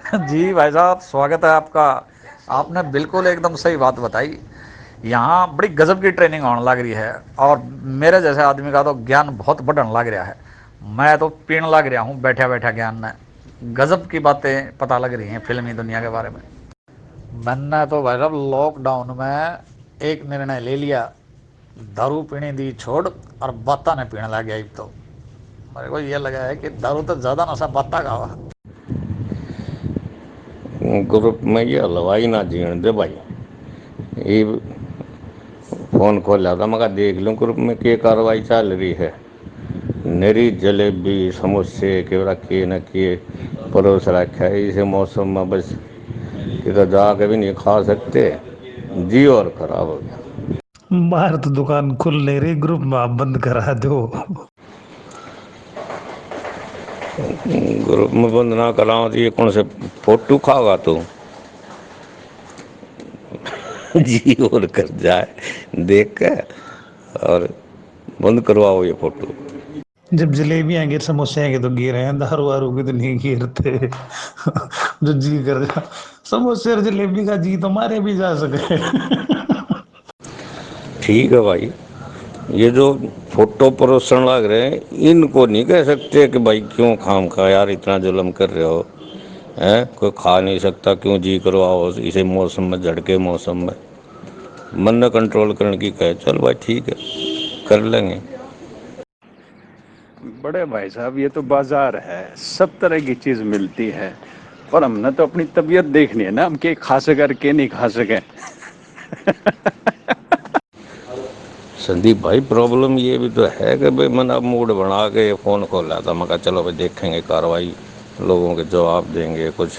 जी भाई साहब, स्वागत है आपका। आपने बिल्कुल एकदम सही बात बताई। यहाँ बड़ी गजब की ट्रेनिंग होने लग रही है, और मेरे जैसे आदमी का तो ज्ञान बहुत बढ़ने लग रहा है। मैं तो पीने लग रहा हूँ बैठा बैठा ज्ञान में। गजब की बातें पता लग रही हैं फिल्मी दुनिया के बारे में। मैंने तो भाई साहब लॉकडाउन में एक निर्णय ले लिया, दारू पीने दी छोड़ और बाता ने पीने लग गया। अब तो मेरे को ये लगा है कि दारू तो ज़्यादा नशा बाता का हुआ। ग्रुप में ये हलवाई ना जीण दे भाई। ये फोन खोला था, मैं देख लूं ग्रुप में क्या कार्रवाई चल रही है। नरी जलेबी समोसे के रखे न किए परोस रखा है इसे मौसम में, बस किधर जाके भी नहीं खा सकते। जी और खराब हो गया। बाहर तो दुकान खुल नहीं रही, ग्रुप में आप बंद करा दो। ग्रुप में बंद ना कराओ तो ये कौन से फोटो खाओगा तू। जी और कर जाए देख के, और बंद करवाओ ये फोटो। जब जलेबी गिर समोसे आएंगे तो गिर हैं, दारू वारू के तो नहीं गिरते। जो जी कर जा, समोसे और जलेबी का जी तो मारे भी जा सके। ठीक है भाई, ये जो फोटो परोसन लग रहे हैं इनको नहीं कह सकते कि भाई क्यों खाम खा यार इतना जुल्म कर रहे हो। हैं कोई खा नहीं सकता, क्यों जी करवाओ इसे मौसम में, झड़के मौसम में। मन ने कंट्रोल करने की कहे, चल भाई ठीक है कर लेंगे। बड़े भाई साहब, ये तो बाजार है, सब तरह की चीज मिलती है। और हमने तो अपनी तबीयत देखनी है ना, हम के खा सके के नहीं खा सके। संदीप भाई प्रॉब्लम ये भी तो है कि भाई मैंने अब मूड बना के फ़ोन खोला था, मैं कहा चलो भाई देखेंगे कार्रवाई, लोगों के जवाब देंगे, कुछ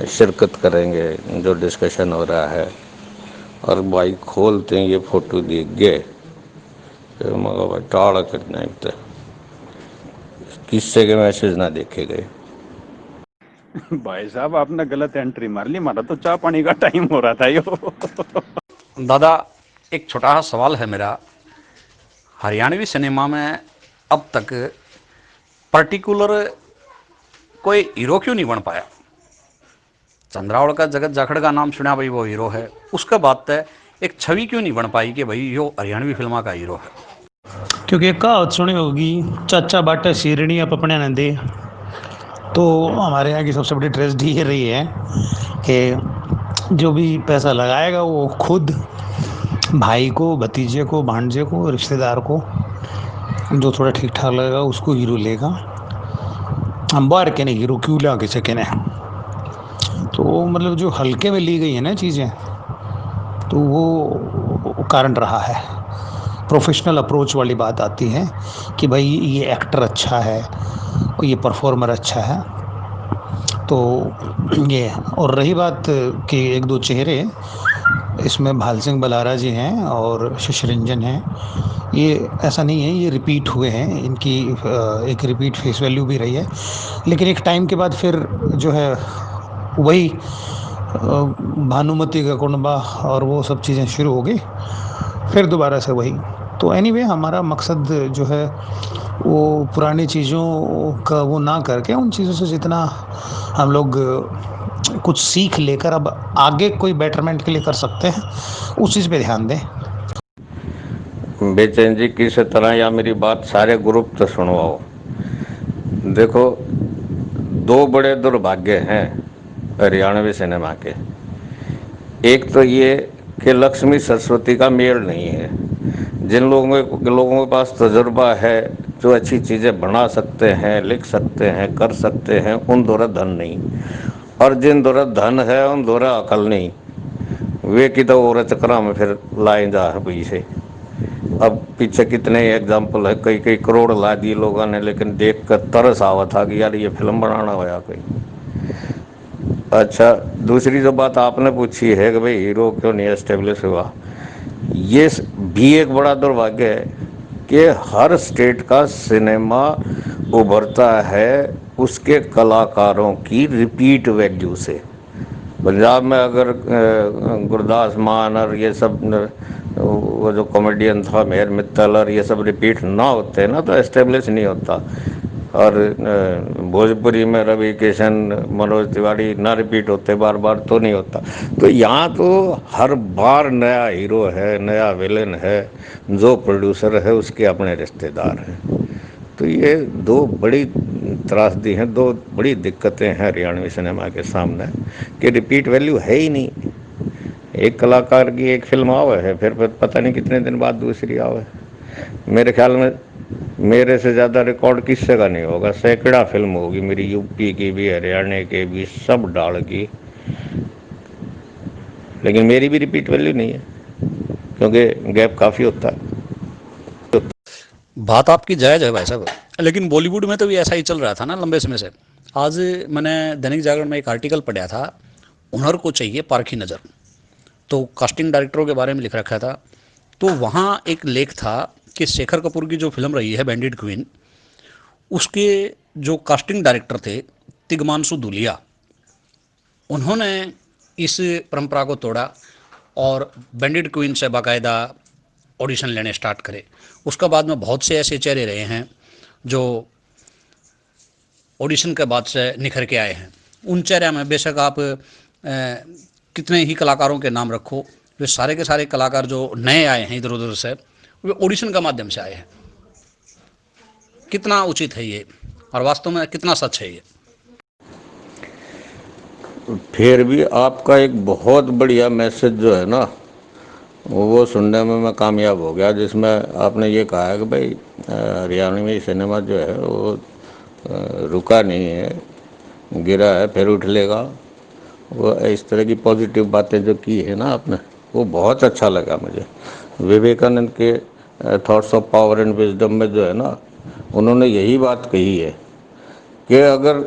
शिरकत करेंगे जो डिस्कशन हो रहा है। और भाई खोलते हैं ये फोटो देख गए, फिर मैं कहा भाई टाड़ा करना है, किससे के मैसेज ना देखे गए। भाई साहब, आपने गलत एंट्री मार ली, हमारा तो चाय पानी का टाइम हो रहा था यो। दादा, एक छोटा सा सवाल है मेरा। हरियाणवी सिनेमा में अब तक पर्टिकुलर कोई हीरो क्यों नहीं बन पाया? चंद्रावड़ का जगत जाखड़ का नाम सुना भाई, वो हीरो है। उसके बाद तय एक छवि क्यों नहीं बन पाई कि भाई यो हरियाणवी फिल्मा का हीरो है? क्योंकि एक कहावत सुनी होगी, चाचा बाटा शेरनी आप अपने न दे। तो हमारे यहाँ की सबसे बड़ी ट्रेजेडी ये रही है कि जो भी पैसा लगाएगा वो खुद भाई को, भतीजे को, भांजे को, रिश्तेदार को, जो थोड़ा ठीक ठाक लगेगा उसको हीरो लेगा। हम बाहर के नहीं हीरो क्यों ला के सके ना। तो मतलब जो हल्के में ली गई है ना चीज़ें, तो वो कारण रहा है। प्रोफेशनल अप्रोच वाली बात आती है कि भाई ये एक्टर अच्छा है और ये परफॉर्मर अच्छा है। तो ये, और रही बात कि एक दो चेहरे इसमें भाल सिंह बलारा जी हैं और शशि रंजन हैं, ये ऐसा नहीं है, ये रिपीट हुए हैं, इनकी एक रिपीट फेस वैल्यू भी रही है। लेकिन एक टाइम के बाद फिर जो है वही भानुमति का कुंडबा और वो सब चीज़ें शुरू हो गई, फिर दोबारा से वही। तो एनीवे हमारा मकसद जो है वो पुरानी चीज़ों का वो ना करके उन चीज़ों से जितना हम लोग कुछ सीख लेकर अब आगे कोई बेटरमेंट के लिए कर सकते हैं, उस चीज़ पे ध्यान दें। बेचैन जी किस तरह, या मेरी बात सारे ग्रुप तो सुनवाओ। देखो, दो बड़े दुर्भाग्य हैं हरियाणवी सिनेमा के। एक तो ये कि लक्ष्मी सरस्वती का मेल नहीं है। जिन लोगों के पास तजुर्बा है, जो अच्छी चीज़ें बना सकते हैं, लिख सकते हैं, कर सकते हैं, उन दौरा धन नहीं। और जिन दौरा धन है उन दौरा अकल नहीं। वे की तो और चक्रा में फिर लाए जा रही से। अब पीछे कितने एग्जाम्पल है, कई कई करोड़ ला दिए लोगों ने, लेकिन देख कर तरस आवा था कि यार ये फिल्म बनाना होया कोई। अच्छा, दूसरी जो बात आपने पूछी है कि भाई हीरो क्यों नहीं एस्टेब्लिश हुआ, ये भी एक बड़ा दुर्भाग्य है कि हर स्टेट का सिनेमा उभरता है उसके कलाकारों की रिपीट वैल्यू से। पंजाब में अगर गुरदास मान और ये सब वो जो कॉमेडियन था मेहर मित्तल और ये सब रिपीट ना होते ना तो एस्टेब्लिश नहीं होता। और भोजपुरी में रवि किशन, मनोज तिवारी ना रिपीट होते बार बार तो नहीं होता। तो यहाँ तो हर बार नया हीरो है, नया विलेन है, जो प्रोड्यूसर है उसके अपने रिश्तेदार हैं। तो ये दो बड़ी त्रासदी हैं, दो बड़ी दिक्कतें हैं हरियाणवी सिनेमा के सामने कि रिपीट वैल्यू है ही नहीं। एक कलाकार की एक फिल्म आवे है, फिर पता नहीं कितने दिन बाद दूसरी आवे। मेरे ख्याल में मेरे से ज़्यादा रिकॉर्ड किससे का नहीं होगा, सैकड़ा फिल्म होगी मेरी, यूपी की भी, हरियाणा के भी, सब डाल की, लेकिन मेरी भी रिपीट वैल्यू नहीं है क्योंकि गैप काफ़ी होता है। बात आपकी जायज़ है भाई साहब, लेकिन बॉलीवुड में तो भी ऐसा ही चल रहा था ना लंबे समय से। आज मैंने दैनिक जागरण में एक आर्टिकल पढ़ा था, हुनर को चाहिए पारखी नज़र, तो कास्टिंग डायरेक्टरों के बारे में लिख रखा था। तो वहाँ एक लेख था कि शेखर कपूर की जो फिल्म रही है बैंडिट क्वीन, उसके जो कास्टिंग डायरेक्टर थे तिग्मांशु धूलिया, उन्होंने इस परंपरा को तोड़ा और बैंडिट क्वीन से बाकायदा ऑडिशन लेने स्टार्ट करे। उसके बाद में बहुत से ऐसे चेहरे रहे हैं जो ऑडिशन के बाद से निखर के आए हैं। उन चेहरे में बेशक आप कितने ही कलाकारों के नाम रखो, वे सारे के सारे कलाकार जो नए आए हैं इधर उधर से, वे ऑडिशन के माध्यम से आए हैं। कितना उचित है ये और वास्तव में कितना सच है ये? फिर भी आपका एक बहुत बढ़िया मैसेज जो है ना, वो सुनने में मैं कामयाब हो गया, जिसमें आपने ये कहा है कि भाई हरियाणवी सिनेमा जो है वो रुका नहीं है, गिरा है फिर उठ लेगा। वो इस तरह की पॉजिटिव बातें जो की है ना आपने, वो बहुत अच्छा लगा मुझे। विवेकानंद के thoughts of power and wisdom में जो है ना, उन्होंने यही बात कही है कि अगर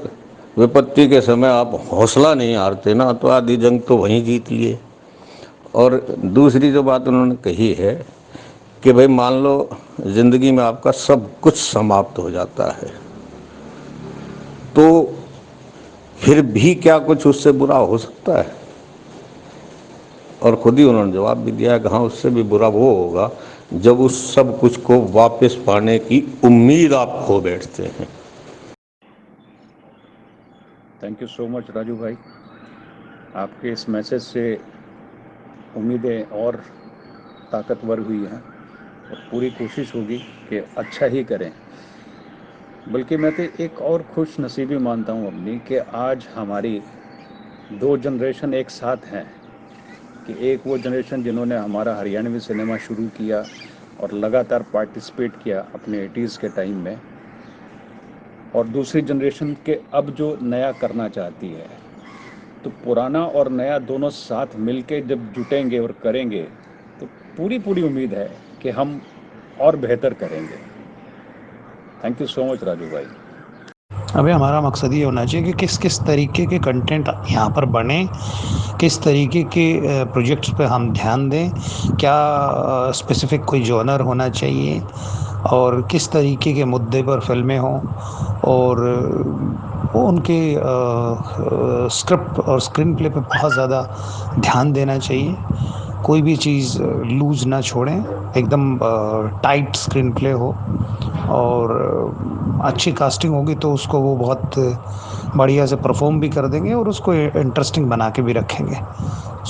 विपत्ति के समय आप हौसला नहीं हारते ना, तो आधी जंग तो वहीं जीत लिए। और दूसरी जो बात उन्होंने कही है कि भाई मान लो ज़िंदगी में आपका सब कुछ समाप्त हो जाता है, तो फिर भी क्या कुछ उससे बुरा हो सकता है? और खुद ही उन्होंने जवाब भी दिया कि हाँ, उससे भी बुरा वो होगा जब उस सब कुछ को वापस पाने की उम्मीद आप खो बैठते हैं। Thank you so much Raju भाई, आपके इस मैसेज से उम्मीदें और ताकतवर हुई हैं और पूरी कोशिश होगी कि अच्छा ही करें। बल्कि मैं तो एक और खुश नसीबी मानता हूँ अपनी कि आज हमारी दो जनरेशन एक साथ हैं, कि एक वो जनरेशन जिन्होंने हमारा हरियाणवी सिनेमा शुरू किया और लगातार पार्टिसिपेट किया अपने 80s के टाइम में, और दूसरी जनरेशन के अब जो नया करना चाहती है। तो पुराना और नया दोनों साथ मिलके जब जुटेंगे और करेंगे तो पूरी पूरी उम्मीद है कि हम और बेहतर करेंगे। Thank you so much Raju भाई। अभी हमारा मकसद ये होना चाहिए कि किस किस तरीके के कंटेंट यहाँ पर बने, किस तरीके के प्रोजेक्ट्स पे हम ध्यान दें, क्या स्पेसिफिक कोई जॉनर होना चाहिए और किस तरीके के मुद्दे पर फिल्में हों, और उनके स्क्रिप्ट और स्क्रीन प्ले पे बहुत ज़्यादा ध्यान देना चाहिए। कोई भी चीज़ लूज़ ना छोड़ें, एकदम टाइट स्क्रीन प्ले हो, और अच्छी कास्टिंग होगी तो उसको वो बहुत बढ़िया से परफॉर्म भी कर देंगे और उसको इंटरेस्टिंग बना के भी रखेंगे।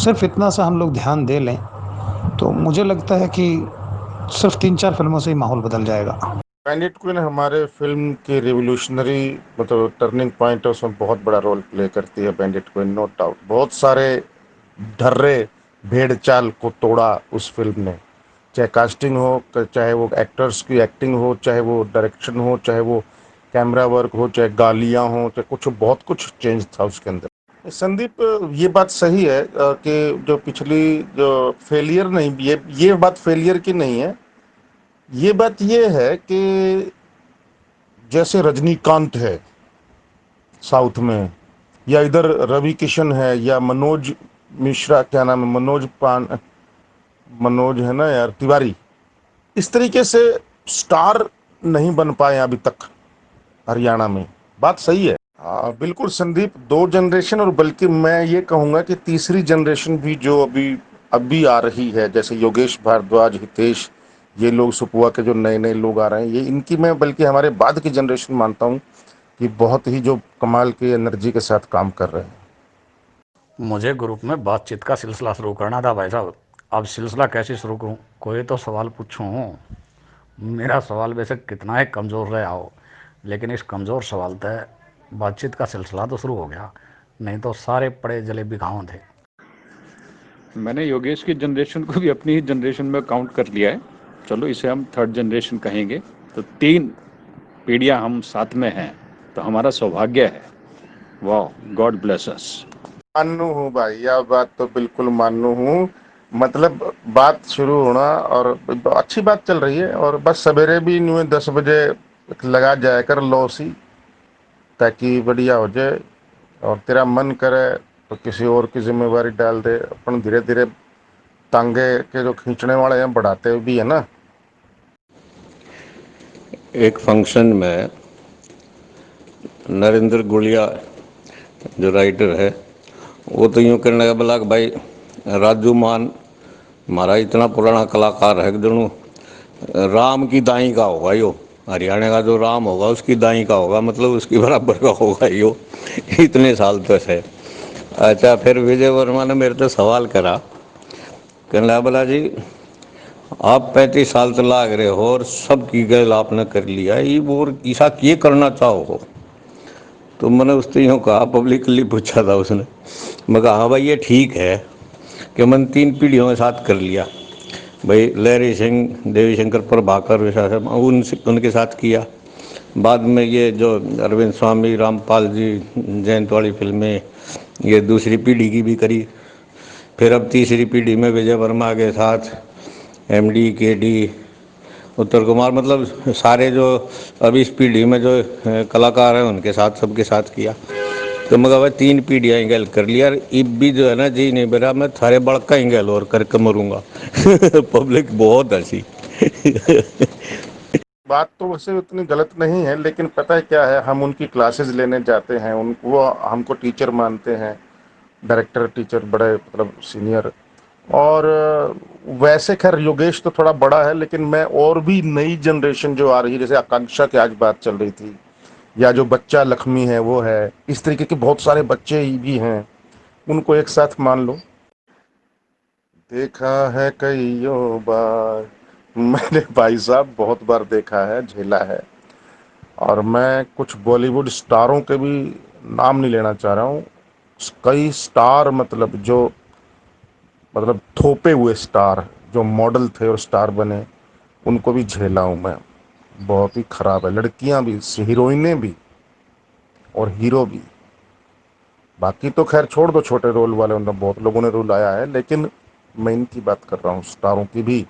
सिर्फ इतना सा हम लोग ध्यान दे लें तो मुझे लगता है कि सिर्फ 3-4 फिल्मों से ही माहौल बदल जाएगा। बैंडिट क्वीन हमारे फिल्म की रिवोल्यूशनरी मतलब टर्निंग पॉइंट है, उसमें बहुत बड़ा रोल प्ले करती है बैंडिट क्वीन, नो डाउट। बहुत सारे ढर्रे भेड़ चाल को तोड़ा उस फिल्म ने, चाहे कास्टिंग हो, चाहे वो एक्टर्स की एक्टिंग हो, चाहे वो डायरेक्शन हो, चाहे वो कैमरा वर्क हो, चाहे गालियाँ हो, चाहे कुछ, बहुत कुछ चेंज था उसके अंदर। संदीप, ये बात सही है कि जो पिछली जो फेलियर नहीं, ये बात फेलियर की नहीं है, ये बात ये है कि जैसे रजनीकांत है साउथ में, या इधर रवि किशन है, या मनोज मिश्रा, क्या नाम है, मनोज है ना यार, तिवारी, इस तरीके से स्टार नहीं बन पाए अभी तक हरियाणा में। बात सही है। बिल्कुल संदीप, दो जनरेशन, और बल्कि मैं ये कहूँगा कि तीसरी जनरेशन भी जो अभी आ रही है, जैसे योगेश भारद्वाज, हितेश, ये लोग सुपुआ के जो नए नए लोग आ रहे हैं, ये इनकी मैं बल्कि हमारे बाद की जनरेशन मानता हूँ कि बहुत ही जो कमाल की एनर्जी के साथ काम कर रहे हैं। मुझे ग्रुप में बातचीत का सिलसिला शुरू करना था भाई साहब। अब सिलसिला कैसे शुरू करूं? कोई तो सवाल पूछूं। मेरा सवाल वैसे कितना ही कमज़ोर रहा हो, लेकिन इस कमज़ोर सवाल तय बातचीत का सिलसिला तो शुरू हो गया, नहीं तो सारे पड़े जलेबी गाँव थे। मैंने योगेश की जनरेशन को भी अपनी ही जनरेशन में काउंट कर लिया है। चलो इसे हम थर्ड जनरेशन कहेंगे। तो 3 पीढ़ियां हम साथ में हैं, तो हमारा सौभाग्य है। वाह, गॉड ब्लेस अस। मानू हूँ भाई, यह बात तो बिल्कुल मानू हूँ। मतलब बात शुरू होना और अच्छी बात चल रही है, और बस सवेरे भी न्यू 10 बजे लगा जाया कर लॉसी, ताकि बढ़िया हो जाए। और तेरा मन करे तो किसी और की जिम्मेवारी डाल दे, अपन धीरे धीरे टांगे के जो खींचने वाले हैं बढ़ाते भी है ना। एक फंक्शन में नरेंद्र गुड़िया जो राइटर है, वो तो यूँ कहने लगा, बोला कि भाई राजू मान हमारा इतना पुराना कलाकार है कि दोनों राम की दाई का होगा यो, हरियाणा का जो राम होगा उसकी दाई का होगा, मतलब उसकी बराबर का होगा यो। इतने साल तो है। अच्छा, फिर विजय वर्मा ने मेरे से सवाल करा, कहने लगा, बोला जी आप 35 साल तो लाग रहे हो और सब की गैल आपने कर लिया, ये और ईसा ये करना चाहो हो? तो मैंने उससे यूँ कहा, पब्लिकली पूछा था उसने, मैं कहा हाँ भाई ये ठीक है कि मैंने 3 पीढ़ियों के साथ कर लिया। भाई लहरी सिंह, देवीशंकर प्रभाकर उनके साथ किया। बाद में ये जो अरविंद स्वामी, रामपाल जी, जयंत वाली फिल्में, ये दूसरी पीढ़ी की भी करी। फिर अब तीसरी पीढ़ी में विजय वर्मा के साथ एमडी, केडी, उत्तर कुमार, मतलब सारे जो अब इस पीढ़ी में जो कलाकार हैं उनके साथ सबके साथ किया। तो मगर भाई 3 पीढ़ियाँ इंगल कर लिया, अब भी जो है ना जी नहीं बेरा, मैं थारे बड़का इंगल और करके मरूंगा। पब्लिक बहुत हंसी। बात तो वैसे उतनी गलत नहीं है, लेकिन पता है क्या है, हम उनकी क्लासेस लेने जाते हैं, उनको वो हमको टीचर मानते हैं, डायरेक्टर टीचर बड़े मतलब सीनियर। और वैसे खैर योगेश तो थोड़ा बड़ा है, लेकिन मैं और भी नई जनरेशन जो आ रही है, जैसे आकांक्षा की आज बात चल रही थी, या जो बच्चा लक्ष्मी है वो है, इस तरीके के बहुत सारे बच्चे भी हैं, उनको एक साथ मान लो। देखा है कईयों बार, मैंने भाई साहब बहुत बार देखा है, झेला है। और मैं कुछ बॉलीवुड स्टारों के भी नाम नहीं लेना चाह रहा हूँ, कई स्टार मतलब जो मतलब थोपे हुए स्टार जो मॉडल थे और स्टार बने, उनको भी झेला हूँ मैं। बहुत ही खराब है, लड़कियां भी, हीरोइनें भी और हीरो भी। बाकी तो खैर छोड़ दो, छोटे रोल वाले उनमें बहुत लोगों ने रोल आया है, लेकिन मैं इनकी बात कर रहा हूँ स्टारों की भी।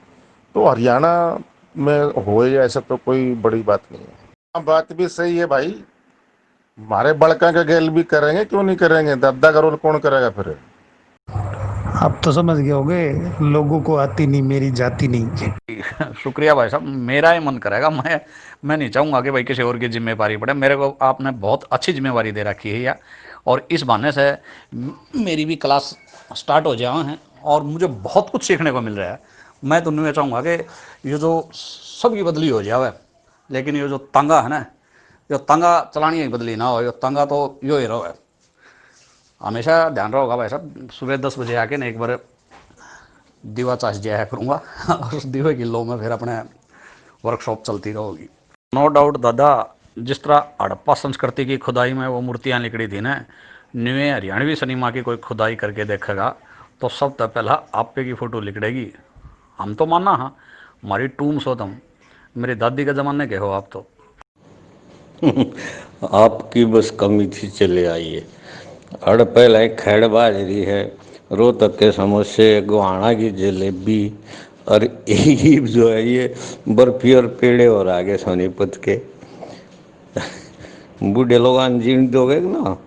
तो हरियाणा में होए या ऐसा तो कोई बड़ी बात नहीं है। हाँ, बात भी सही है भाई, हमारे बड़का का गैल भी करेंगे, क्यों नहीं करेंगे, दादा का रोल कौन करेगा फिर। आप तो समझ गए होगे, लोगों को आती नहीं मेरी जाती नहीं। शुक्रिया भाई साहब, मेरा ही मन करेगा, मैं नहीं चाहूँगा कि भाई किसी और की जिम्मेवारी पड़े। मेरे को आपने बहुत अच्छी जिम्मेवारी दे रखी है यार, और इस बहाने से मेरी भी क्लास स्टार्ट हो जाए हैं और मुझे बहुत कुछ सीखने को मिल रहा है। मैं तो नहीं चाहूँगा कि ये जो सबकी बदली हो जाए, लेकिन ये जो तंगा है ना, जो तंगा चलानी ही बदली ना हो, ये तंगा तो यो ही रहो है। हमेशा ध्यान रहोगा भाई साहब, सुबह 10 बजे आके ना एक बार दीवा चार्ज जाया करूँगा और उस दीवे की लो में फिर अपने वर्कशॉप चलती रहेगी। नो डाउट दादा, जिस तरह हड़प्पा संस्कृति की खुदाई में वो मूर्तियाँ निकली थी ना, न्यू हरियाणवी सिनेमा की कोई खुदाई करके देखेगा तो सब तो पहला आप पे की फ़ोटो लिखड़ेगी। हम तो मानना हाँ, हमारी टूम सो तुम, मेरी दादी के ज़माने के हो आप तो। आपकी बस कमी थी चले आइए। हड़प्पा एक खैड़ बाजरी है, रोहतक के समोसे, गोहाना की जलेबी, और ये जो है ये बर्फी और पेड़े और आगे सोनीपत के। बूढ़े लोग जीण दोगे ना।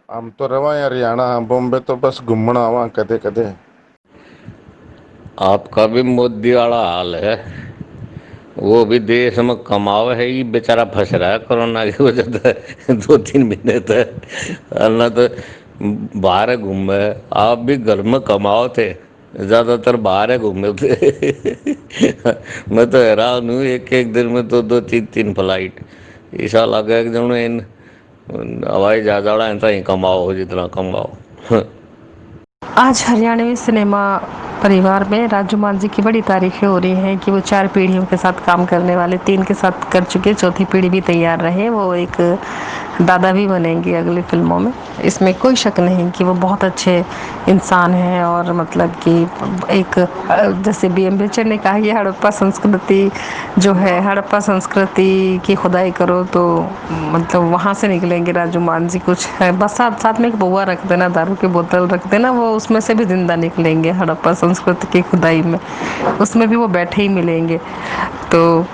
हम तो रवा हैं हरियाणा, बॉम्बे तो बस घूमना आवा कदे कदे। आपका भी मोदी वाला हाल है, वो भी देश में कमाव है, ये बेचारा फंस रहा है कोरोना की वजह से 2-3 महीने तक। ना तो बाहर घूमे, आप भी घर में कमाओ थे, ज्यादातर बाहर है घूमे थे। मैं तो हैरान हूँ, एक एक दिन में तो दो तीन तीन फ्लाइट। ईसा लगा एक जन इन हवाई जहाज वाला ऐसा ही कमाओ जितना कमाओ। आज हरियाणवी सिनेमा परिवार में राजू मान जी की बड़ी तारीफें हो रही हैं कि वो 4 पीढ़ियों के साथ काम करने वाले, 3 के साथ कर चुके, चौथी पीढ़ी भी तैयार रहे, वो एक दादा भी बनेंगे अगली फिल्मों में। इसमें कोई शक नहीं कि वो बहुत अच्छे इंसान हैं और मतलब कि एक जैसे बी एम बेचर ने कहा, ये हड़प्पा संस्कृति जो है, हड़प्पा संस्कृति की खुदाई करो तो मतलब वहाँ से निकलेंगे राजू मान जी। कुछ है बस साथ साथ में एक बउआ रख देना, दारू की बोतल रख देना, वो उसमें से भी जिंदा निकलेंगे हड़प्पा संस्कृति की खुदाई में, उसमें भी वो बैठे ही मिलेंगे। तो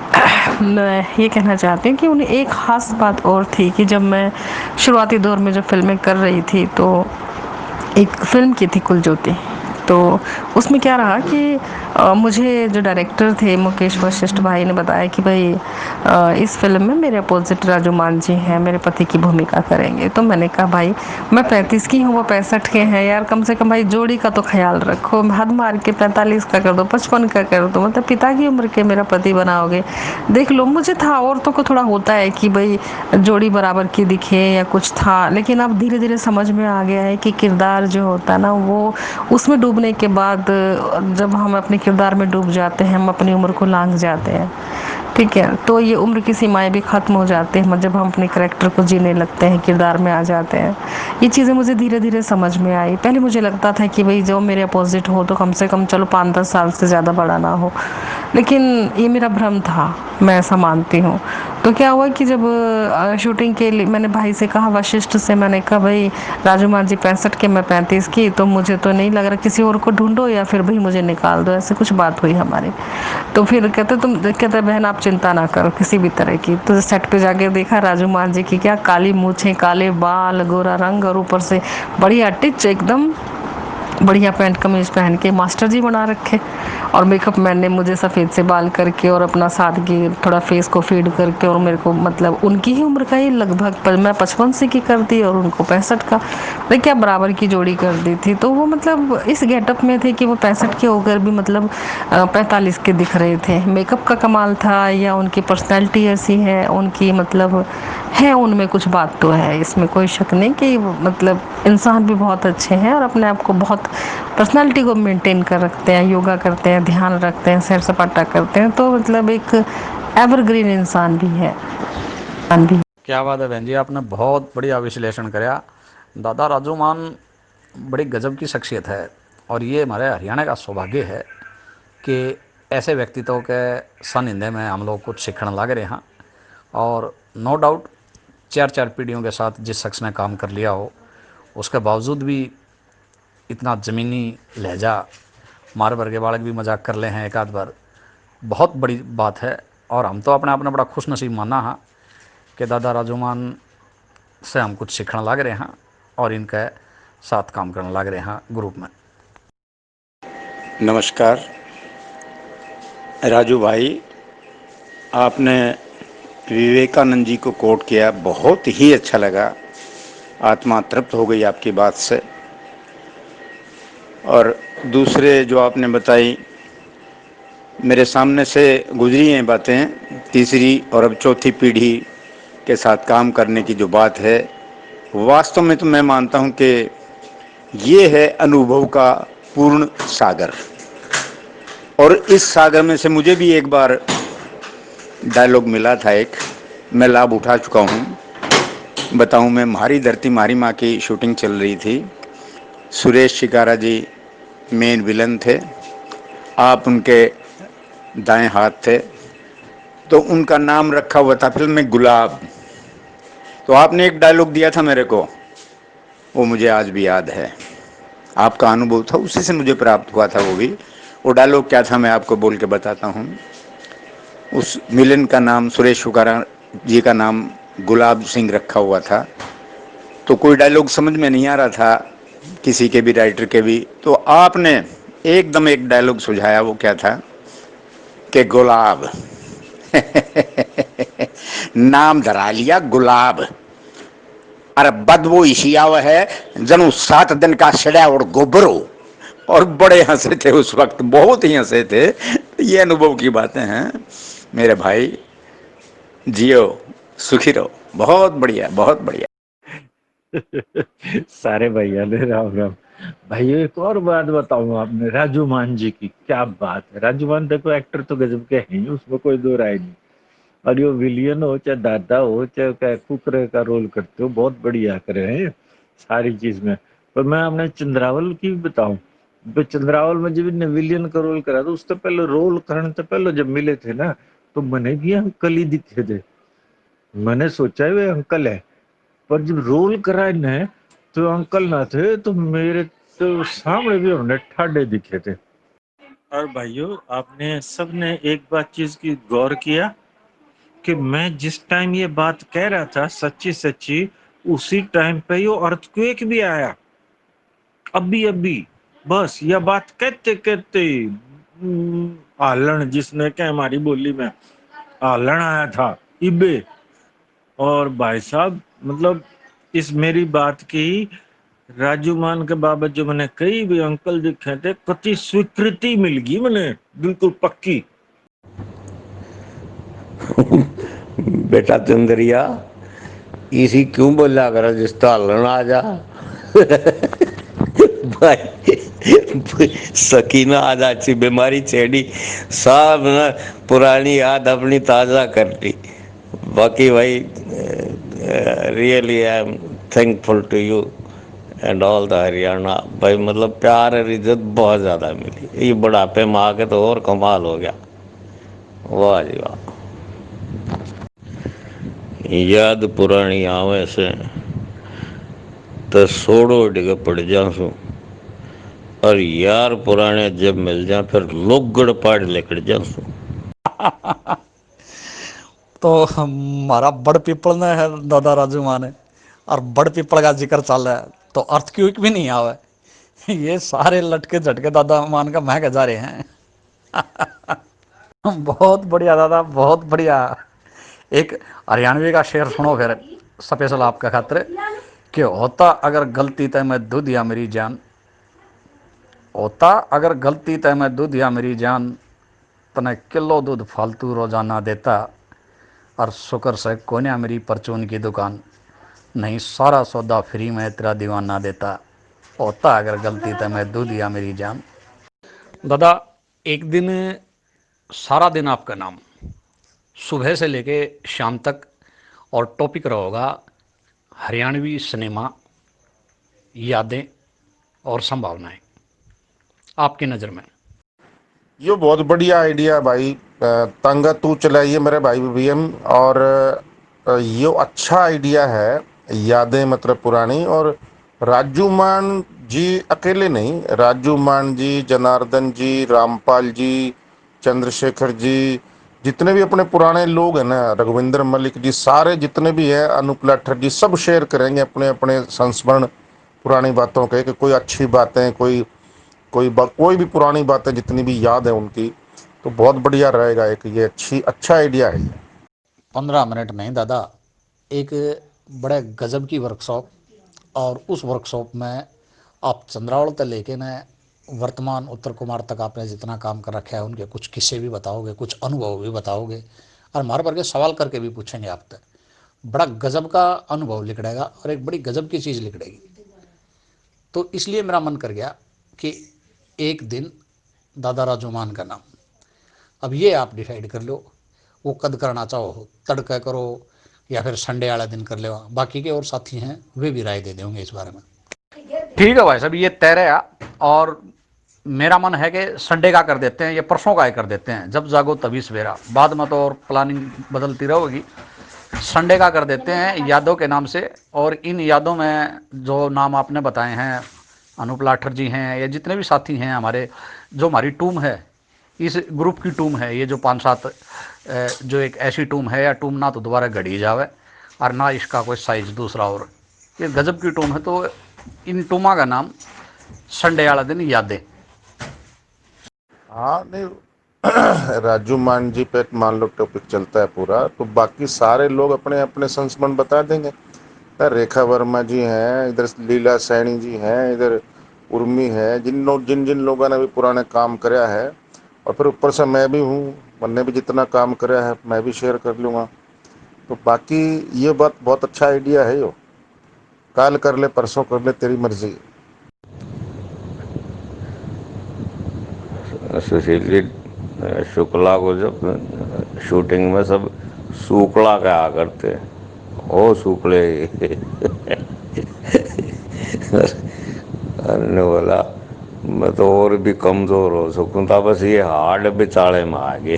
मैं ये कहना चाहती हूँ कि उन्हें एक ख़ास बात और थी कि जब मैं शुरुआती दौर में जब फिल्में कर रही थी तो एक फिल्म की थी कुलज्योति, तो उसमें क्या रहा कि मुझे जो डायरेक्टर थे मुकेश वशिष्ठ भाई ने बताया कि भाई इस फिल्म में मेरे अपोजिट राजू मान जी हैं, मेरे पति की भूमिका करेंगे। तो मैंने कहा भाई मैं 35 की हूँ, वो 65 के हैं यार, कम से कम भाई जोड़ी का तो ख्याल रखो, हद मार के 45 का कर दो, 55 का कर दो, मतलब पिता की उम्र के मेरा पति बनाओगे, देख लो। मुझे था, औरतों को थोड़ा होता है कि भाई जोड़ी बराबर की दिखे या कुछ था, लेकिन अब धीरे धीरे समझ में आ गया है कि किरदार जो होता है ना, वो उसमें डूबने के बाद जब हम अपने किरदार में डूब जाते हैं, हम अपनी उम्र को लांघ जाते हैं, ठीक है, तो ये उम्र की सीमाएं भी ख़त्म हो जाती हैं जब हम अपने करैक्टर को जीने लगते हैं, किरदार में आ जाते हैं। ये चीज़ें मुझे धीरे धीरे समझ में आई। पहले मुझे लगता था कि भाई जो मेरे अपोजिट हो तो कम से कम चलो 5-10 साल से ज़्यादा बड़ा ना हो, लेकिन ये मेरा भ्रम था, मैं ऐसा मानती हूँ। तो क्या हुआ कि जब शूटिंग के लिए मैंने भाई से कहा, वशिष्ठ से, मैंने कहा भाई राजू मान जी 65 के, मैं 35 की, तो मुझे तो नहीं लग रहा, किसी और को ढूंढो या फिर भाई मुझे निकाल दो, ऐसे कुछ बात हुई हमारी। तो फिर कहते बहन आप चिंता ना करो किसी भी तरह की। तो सेट पे जाके देखा राजू मान जी की क्या काली मूछें, काले बाल, गोरा रंग और ऊपर से बढ़िया टिच, एकदम बढ़िया पैंट कमीज पहन के मास्टर जी बना रखे, और मेकअप मैन ने मुझे सफ़ेद से बाल करके और अपना सादगी थोड़ा फेस को फीड करके, और मेरे को मतलब उनकी ही उम्र का ही लगभग, पर मैं 55 से की कर दी और उनको 65 का, मैं क्या बराबर की जोड़ी कर दी थी। तो वो मतलब इस गेटअप में थे कि वो 65 के होकर भी मतलब 45 के दिख रहे थे। मेकअप का कमाल था या उनकी पर्सनैलिटी ऐसी है, उनकी मतलब है, उनमें कुछ बात तो है, इसमें कोई शक नहीं कि मतलब इंसान भी बहुत अच्छे हैं और अपने आप को बहुत पर्सनालिटी को मेंटेन कर रखते हैं, योगा करते हैं, ध्यान रखते हैं, सैर सपाटा करते हैं, तो मतलब एक एवरग्रीन इंसान भी है। क्या बात है बहन जी, आपने बहुत बढ़िया विश्लेषण कराया। दादा राजू मान बड़ी गजब की शख्सियत है और ये हमारे हरियाणा का सौभाग्य है कि ऐसे व्यक्तित्व के सानिध्य में हम लोग कुछ सीखने लग रहे हैं। और नो डाउट 4 पीढ़ियों के साथ जिस शख्स ने काम कर लिया हो, उसके बावजूद भी इतना ज़मीनी लहजा, मार भर के बालक भी मजाक कर ले हैं एक आध बार, बहुत बड़ी बात है। और हम तो अपने आप ने बड़ा खुश नसीब माना है कि दादा राजूमान से हम कुछ सीखने लग रहे हैं और इनके साथ काम करने लग रहे हैं ग्रुप में। नमस्कार राजू भाई, आपने विवेकानंद जी को कोट किया, बहुत ही अच्छा लगा, आत्मा तृप्त हो गई आपकी बात से। और दूसरे जो आपने बताई, मेरे सामने से गुजरी हैं बातें, तीसरी और अब चौथी पीढ़ी के साथ काम करने की जो बात है, वास्तव में तो मैं मानता हूं कि ये है अनुभव का पूर्ण सागर। और इस सागर में से मुझे भी एक बार डायलॉग मिला था, एक मैं लाभ उठा चुका हूँ। बताऊँ, मैं म्हारी धरती म्हारी माँ की शूटिंग चल रही थी, सुरेश शिकारा जी मेन विलन थे, आप उनके दाएं हाथ थे, तो उनका नाम रखा हुआ था फिल्म में गुलाब। तो आपने एक डायलॉग दिया था मेरे को, वो मुझे आज भी याद है, आपका अनुभव था, उसी से मुझे प्राप्त हुआ था वो भी। वो डायलॉग क्या था मैं आपको बोल के बताता हूँ। उस विलन का नाम, सुरेश शुकारा जी का नाम गुलाब सिंह रखा हुआ था, तो कोई डायलॉग समझ में नहीं आ रहा था किसी के भी, राइटर के भी, तो आपने एकदम एक डायलॉग सुझाया। वो क्या था कि गुलाब नाम धरा लिया गुलाब, अरे बदबू इसी आव है जनू 7 दिन का सड़ा और गोबर हो, और बड़े हंसे थे उस वक्त, बहुत ही हंसे थे। ये अनुभव की बातें हैं मेरे भाई। जियो, सुखी रहो। बहुत बढ़िया, बहुत बढ़िया। सारे भैया ने राम राम। भाई एक और बात बताऊं, आपने राजू मान जी की क्या बात है। राजू मान देखो एक्टर तो गजब के हैं ही, उसमें कोई दो राय नहीं। और ये विलियन हो चाहे दादा हो चाहे कुकर का रोल करते हो, बहुत बढ़िया करे हैं सारी चीज में। पर मैं अपने चंद्रावल की भी बताऊं, तो चंद्रावल में जब इन्हें विलियन का रोल करा तो उससे पहले रोल करने से पहले जब मिले थे ना, तो मैंने भी अंकल ही दिखे थे। मैंने सोचा वे अंकल है, पर जब रोल करा इन्हें तो अंकल ना थे, तो मेरे तो सामने भी हमने ठाडे दिखे थे। और भाइयों, आपने सबने एक बात चीज की गौर किया कि मैं जिस टाइम ये बात कह रहा था सच्ची सच्ची, उसी टाइम पे ये अर्थक्वेक भी आया। अभी अभी बस यह बात कहते कहते आलन, जिसने क्या हमारी बोली में आलन आया था इबे। और भाई साहब मतलब इस मेरी बात की राजू मान के बाबत जो मैंने कई भी अंकल दिखे थे, कति स्वीकृति मिल गई मैंने, बिल्कुल पक्की। बेटा चंद्रिया, इसी क्यों बोला कर जिसका हलन आ जा। भाई सकीना आज अच्छी बीमारी छेड़ी, सब ना पुरानी याद अपनी ताजा कर ली। बाकी भाई really I am thankful to you and all the Haryana. भाई मतलब प्यार और इज्जत बहुत ज़्यादा मिली। ये बुढ़ापे में आके तो और कमाल हो गया। वाह जी वाह। याद पुरानी आवे से तो सोड़ो डिग पड़ जासू, और यार पुराने जब मिल जाए फिर लोगड़ पाड़ लेकर जासू। तो हमारा बड़ पीपल ने है दादा राजू माने, और बड़ पीपल का जिक्र चल रहा है तो अर्थ क्यों भी नहीं आवे। ये सारे लटके झटके दादा मान का महक जा रहे हैं। बहुत बढ़िया दादा, बहुत बढ़िया। एक हरियाणवी का शेर सुनो फिर स्पेशल आपका खातिर, कि होता अगर गलती तय मैं दूध या मेरी जान, होता अगर गलती तय मैं दूध या मेरी जान, तने किलो दूध फालतू रोजाना देता, और शुक्र से कोन्या मेरी परचून की दुकान, नहीं सारा सौदा फ्री में तेरा दीवाना देता। होता अगर गलती तय मैं दूध या मेरी जान। दादा एक दिन सारा दिन आपका नाम सुबह से लेके शाम तक, और टॉपिक रहा होगा हरियाणवी सिनेमा, यादें और संभावनाएं, आपकी नज़र में। ये बहुत बढ़िया आइडिया भाई। तंगा तू चलाइए मेरे भाई बीएम। और ये अच्छा आइडिया है। यादें मतलब पुरानी, और राजू मान जी अकेले नहीं, राजू मान जी, जनार्दन जी, रामपाल जी, चंद्रशेखर जी, जितने भी अपने पुराने लोग हैं ना, रघुविंदर मलिक जी, सारे जितने भी हैं, अनूप लाठर जी, सब शेयर करेंगे अपने अपने संस्मरण पुरानी बातों के, कि कोई अच्छी बातें, कोई भी पुरानी बातें जितनी भी याद है उनकी, तो बहुत बढ़िया रहेगा। एक ये अच्छा आइडिया है ये। 15 मिनट नहीं दादा, एक बड़े गजब की वर्कशॉप, और उस वर्कशॉप में आप चंद्रावल से लेके न वर्तमान उत्तर कुमार तक आपने जितना काम कर रखा है, उनके कुछ किस्से भी बताओगे, कुछ अनुभव भी बताओगे, और मार भर के सवाल करके भी पूछेंगे आपसे। बड़ा गजब का अनुभव लिखड़ेगा और एक बड़ी गजब की चीज़ लिखड़ेगी। तो इसलिए मेरा मन कर गया कि एक दिन दादा राजू मान का नाम, अब ये आप डिसाइड कर लो, वो कद करना चाहो तड़का करो या फिर संडे वाला दिन कर ले। बाकी के और साथी हैं वे भी राय दे देंगे इस बारे में। ठीक है भाई साहब, ये तय रहा। और मेरा मन है कि संडे का कर देते हैं, ये परसों का ही कर देते हैं, जब जागो तभी सवेरा, बाद में तो और प्लानिंग बदलती रहेगी। संडे का कर देते हैं यादों के नाम से। और इन यादों में जो नाम आपने बताए हैं, अनूप लाठर जी हैं, या जितने भी साथी हैं हमारे, जो हमारी टूम है, इस ग्रुप की टूम है, ये जो 5-7 जो एक ऐसी टूम है, या टूम ना तो दोबारा घड़ी जावे और ना इसका कोई साइज दूसरा, और ये गजब की टूम है। तो इन टूमा का नाम संडे वाला दिन यादें। हाँ नहीं, राजू मान जी पे मान लो टॉपिक चलता है पूरा, तो बाकी सारे लोग अपने अपने संस्मरण बता देंगे। रेखा वर्मा जी हैं इधर, लीला सैनी जी हैं इधर, उर्मी है, जिन जिन लोगों ने भी पुराने काम कराया है, और फिर ऊपर से मैं भी हूँ, मैंने भी जितना काम कराया है मैं भी शेयर कर लूँगा। तो बाकी ये बात बहुत अच्छा आइडिया है। यो काल कर ले परसों कर ले, तेरी मर्जी। सुशील जी, शुक्ला को जब शूटिंग में सब शुक्ला कहा करते, ओ शुक्ले। ने बोला मैं तो और भी कमजोर हो सकूं था, बस ये हार्ड बिचाले में आ गए।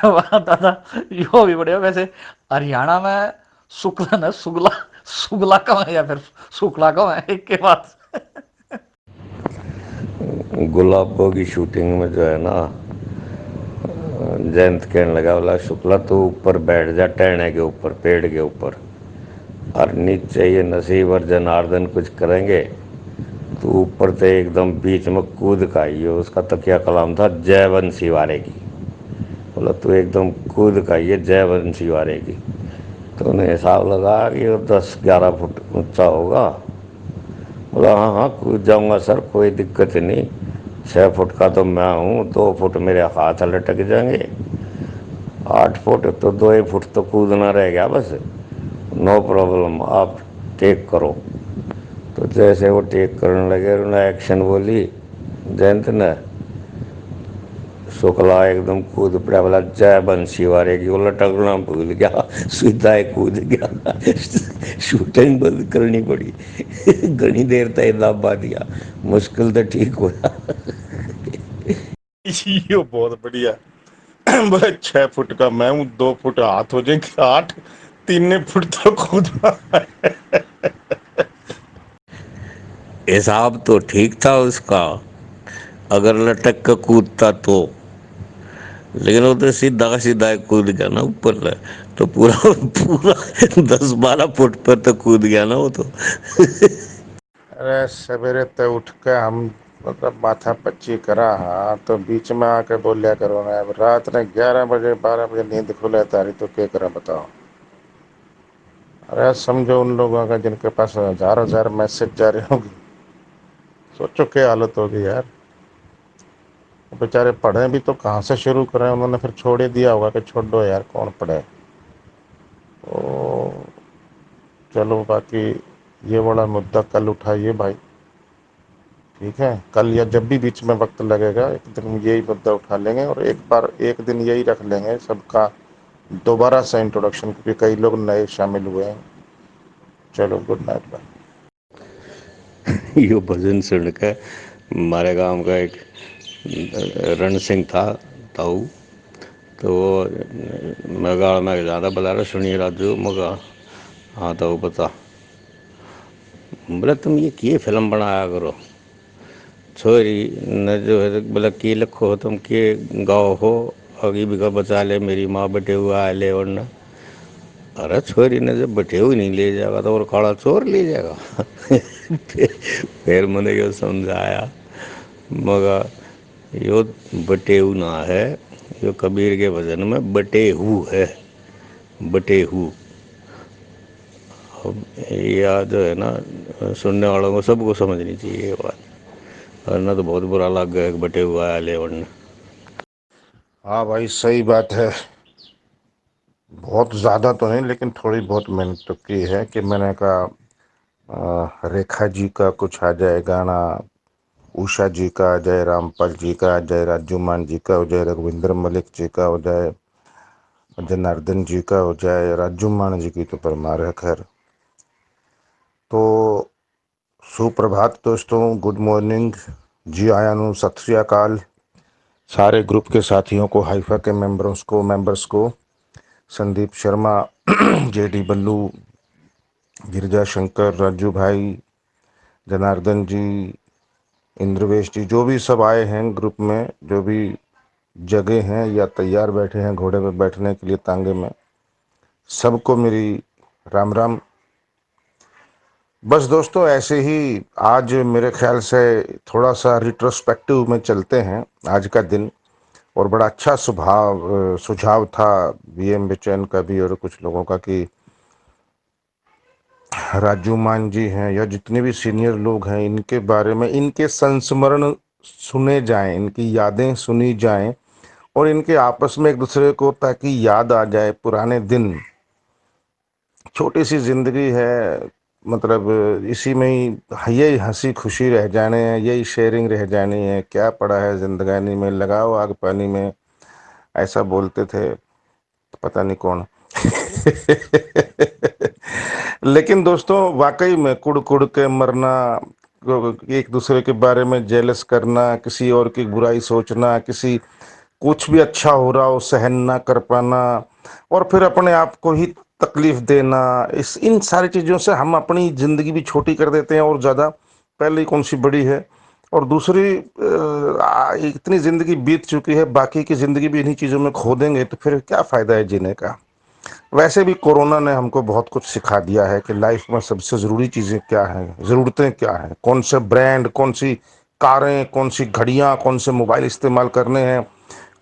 वाह दादा, यो भी बढ़िया। वैसे हरियाणा में शुक्ला न शुक्ला, शुक्ला कम है या फिर शुक्ला कम है, एक के बाद। गुलाबों की शूटिंग में जो है ना, जयंत कहने लगा, बोला शुक्ला तू ऊपर बैठ जा, टहने के ऊपर, पेड़ के ऊपर, और नीचे ये नसीब और जनार्दन कुछ करेंगे, तू ऊपर से एकदम बीच में कूद का आइयो। उसका तकिया कलाम था जय बंसी वारे की। बोला तू एकदम कूद का आइए जय बंसी वारे की। तो उन्हें हिसाब लगा कि वो 10-11 फुट ऊंचा होगा। बोला हाँ हाँ कूद जाऊंगा सर, कोई दिक्कत नहीं, 6 फुट का तो मैं हूँ, 2 फुट मेरे हाथ लटक जाएंगे, 8 फुट तो 2 फुट तो कूदना रह गया बस, नो प्रॉब्लम, आप टेक करो। तो जैसे वो टेक करने लगे, उन्होंने एक्शन बोली जयंत ने, शुक्ला एकदम कूद पड़ा, बोला जय बंसी वारे की। वो लटकना भूल गया, सीधा ही कूद गया। शूटिंग बंद करनी पड़ी। घनी देर तक दाबा दिया, मुश्किल तो ठीक हुआ। यो बहुत बढ़िया। बोले 6 फुट का मैं हूँ, 2 फुट हाथ हो जाएंगे, 8, 3 फुट तो कूदना है। हिसाब तो ठीक था उसका, अगर लटक कर कूदता तो, लेकिन वो तो सीधा का सीधा कूद गया ना ऊपर, तो पूरा पूरा 10-12 फुट पर तो कूद गया ना वो तो। अरे सवेरे तो उठ के हम मतलब माथा पच्ची करा, हाँ तो बीच में आके बोलिया करो ना। अब रात ने 11 बजे 12 बजे नींद खुले तारी तो क्या करा बताओ। अरे समझो उन लोगों का जिनके पास हजार हजार मैसेज जा रहे होंगे, सोचो क्या हालत होगी यार। बेचारे पढ़े भी तो कहाँ से शुरू करें, उन्होंने फिर छोड़ ही दिया होगा कि छोड़ दो यार कौन पढ़े। तो चलो बाकी ये बड़ा मुद्दा कल उठाइए भाई, ठीक है। कल या जब भी बीच में वक्त लगेगा एक दिन यही मुद्दा उठा लेंगे, और एक बार एक दिन यही रख लेंगे सबका दोबारा से इंट्रोडक्शन, क्योंकि कई लोग नए शामिल हुए हैं। चलो गुड नाइट भाई। यो भजन सुन के हमारे गांव का एक रण सिंह था ताऊ, तो वो मैं में ज़्यादा बता रहा, सुनिए राजू। मगा हाँ ताऊ बता। बोले तुम ये किए फिल्म बनाया करो, छोरी न जो है बोला की लिखो तुम के गाओ हो, अगी बिका बचा ले मेरी माँ बटे हुआ है ले, वरना अरे छोरी ने जब बटे हुई नहीं ले जाएगा तो और काला चोर ले जाएगा। फिर मैंने यो समझाया, मगर यो बटेऊ ना है, यो कबीर के भजन में बटेहू है, बटेहू। अब या जो है ना सुनने वालों को सबको समझनी चाहिए ये बात, वरना तो बहुत बुरा लग गया बटे हुआ है ले वरना। हाँ भाई सही बात है। बहुत ज़्यादा तो नहीं लेकिन थोड़ी बहुत मेहनत तो की है कि मैंने कहा रेखा जी का कुछ आ जाए गाना, उषा जी का आ जाए, रामपाल जी का आ जाए, राजूमान जी का हो जाए, रघुविंदर मलिक जी का हो जाए, जनार्दन जी का हो जाए, राजूमान जी की तो परमार है खैर। तो सुप्रभात दोस्तों, गुड मॉर्निंग जी, आया नु सत श्री अकाल सारे ग्रुप के साथियों को, हाइफा के मेंबर्स को, संदीप शर्मा, जेडी बल्लू, गिरजा शंकर, राजू भाई, जनार्दन जी, इंद्रवेश जी, जो भी सब आए हैं ग्रुप में, जो भी जगह हैं या तैयार बैठे हैं घोड़े पे बैठने के लिए तांगे में, सबको मेरी राम राम। बस दोस्तों ऐसे ही आज मेरे ख्याल से थोड़ा सा रिट्रोस्पेक्टिव में चलते हैं आज का दिन, और बड़ा अच्छा सुझाव था वीएम बेचैन का भी और कुछ लोगों का कि राजू मान जी हैं या जितने भी सीनियर लोग हैं, इनके बारे में इनके संस्मरण सुने जाएं, इनकी यादें सुनी जाएं और इनके आपस में एक दूसरे को ताकि याद आ जाए पुराने दिन। छोटी सी जिंदगी है, मतलब इसी में ही यही हंसी खुशी रह जाने हैं, यही शेयरिंग रह जानी है। क्या पड़ा है जिंदगानी में, लगाओ आग पानी में, ऐसा बोलते थे पता नहीं कौन। लेकिन दोस्तों वाकई में कुड़ कुड़ के मरना, एक दूसरे के बारे में जेलस करना, किसी और की बुराई सोचना, किसी कुछ भी अच्छा हो रहा हो सहन ना कर पाना और फिर अपने आप को ही तकलीफ देना, इस इन सारी चीज़ों से हम अपनी ज़िंदगी भी छोटी कर देते हैं और ज़्यादा पहले ही कौन सी बड़ी है। और दूसरी इतनी ज़िंदगी बीत चुकी है, बाकी की ज़िंदगी भी इन्हीं चीज़ों में खो देंगे तो फिर क्या फ़ायदा है जीने का। वैसे भी कोरोना ने हमको बहुत कुछ सिखा दिया है कि लाइफ में सबसे ज़रूरी चीज़ें क्या हैं, ज़रूरतें क्या हैं, कौन से ब्रांड, कौन सी कारें, कौन सी घड़ियां, कौन से मोबाइल इस्तेमाल करने हैं,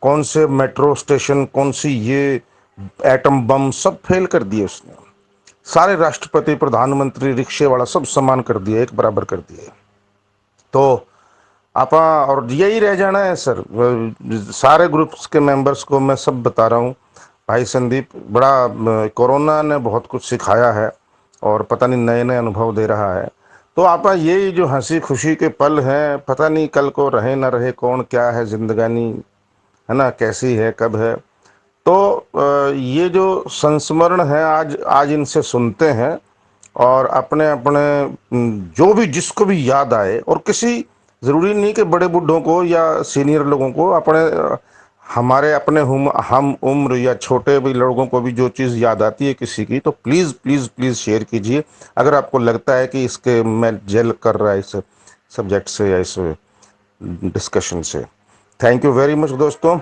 कौन से मेट्रो स्टेशन, कौन सी ये एटम बम, सब फेल कर दिए उसने। सारे राष्ट्रपति, प्रधानमंत्री, रिक्शे वाला सब समान कर दिए, एक बराबर कर दिए। तो आपा और यही रह जाना है सर। सारे ग्रुप्स के मेंबर्स को मैं सब बता रहा हूँ, भाई संदीप, बड़ा कोरोना ने बहुत कुछ सिखाया है और पता नहीं नए नए अनुभव दे रहा है। तो आपा यही जो हंसी खुशी के पल हैं, पता नहीं कल को रहे ना रहे, कौन क्या है जिंदगानी, है ना, कैसी है कब है। तो ये जो संस्मरण है आज आज इनसे सुनते हैं और अपने अपने जो भी जिसको भी याद आए, और किसी ज़रूरी नहीं कि बड़े बूढ़ों को या सीनियर लोगों को, अपने हमारे अपने हम उम्र या छोटे भी लोगों को भी जो चीज़ याद आती है किसी की, तो प्लीज़ प्लीज़ प्लीज़ शेयर कीजिए अगर आपको लगता है कि इसके मैं जेल कर रहा है इस सब्जेक्ट से या इस डिस्कशन से। थैंक यू वेरी मच दोस्तों।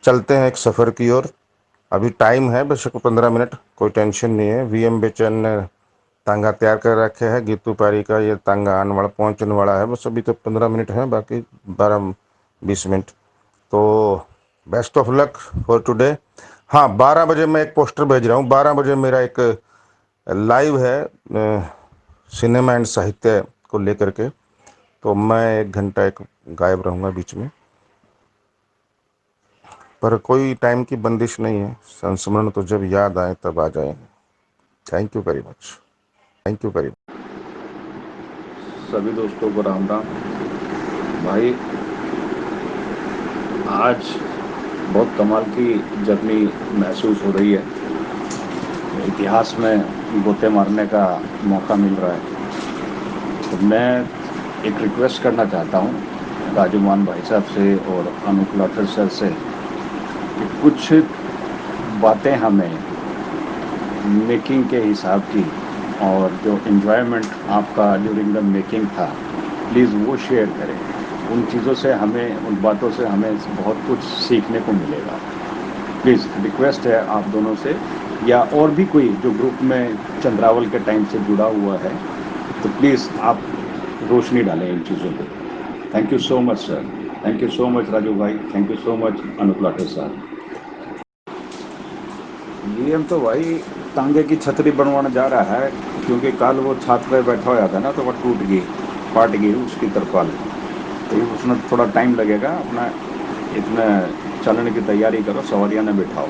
चलते हैं एक सफ़र की ओर। अभी टाइम है बेशक 15 मिनट, कोई टेंशन नहीं है। वीएम बेचैन ने तांगा तैयार कर रखे है, गीतू पारी का ये तांगा आने वाला पहुंचने वाला है। बस अभी तो 15 मिनट है, बाकी 12-20 मिनट। तो best of luck for today. हाँ, 12 बजे मैं एक पोस्टर भेज रहा हूँ। 12 बजे मेरा एक लाइव है सिनेमा एंड साहित्य को लेकर के, तो मैं 1 घंटा एक गायब रहूँगा बीच में, पर कोई टाइम की बंदिश नहीं है। संस्मरण तो जब याद आए तब आ जाएंगे। Thank you very much, thank you very much. सभी दोस्तों को राम राम। भाई आज बहुत कमाल की जर्नी महसूस हो रही है, इतिहास में गोते मारने का मौका मिल रहा है। तो मैं एक रिक्वेस्ट करना चाहता हूँ राजू मान भाई साहब से और अनूप लाठर सर से कि कुछ बातें हमें मेकिंग के हिसाब की और जो एन्जॉयमेंट आपका ड्यूरिंग द मेकिंग था, प्लीज़ वो शेयर करें। उन चीज़ों से हमें, उन बातों से हमें बहुत कुछ सीखने को मिलेगा। प्लीज़ रिक्वेस्ट है आप दोनों से, या और भी कोई जो ग्रुप में चंद्रावल के टाइम से जुड़ा हुआ है, तो प्लीज़ आप रोशनी डालें इन चीज़ों पर। Thank you so much sir, thank you so much Raju भाई, thank you so much Anup Lathar साहब। वीएम तो भाई तांगे की छतरी बनवाने जा रहा है, क्योंकि कल वो छत पे बैठा हुआ था ना, तो वो टूट गई, फट गई उसकी तरपाल। तो उसमें थोड़ा टाइम लगेगा, अपना इतना चलने की तैयारी करो, सवारियाँ ने बिठाओ।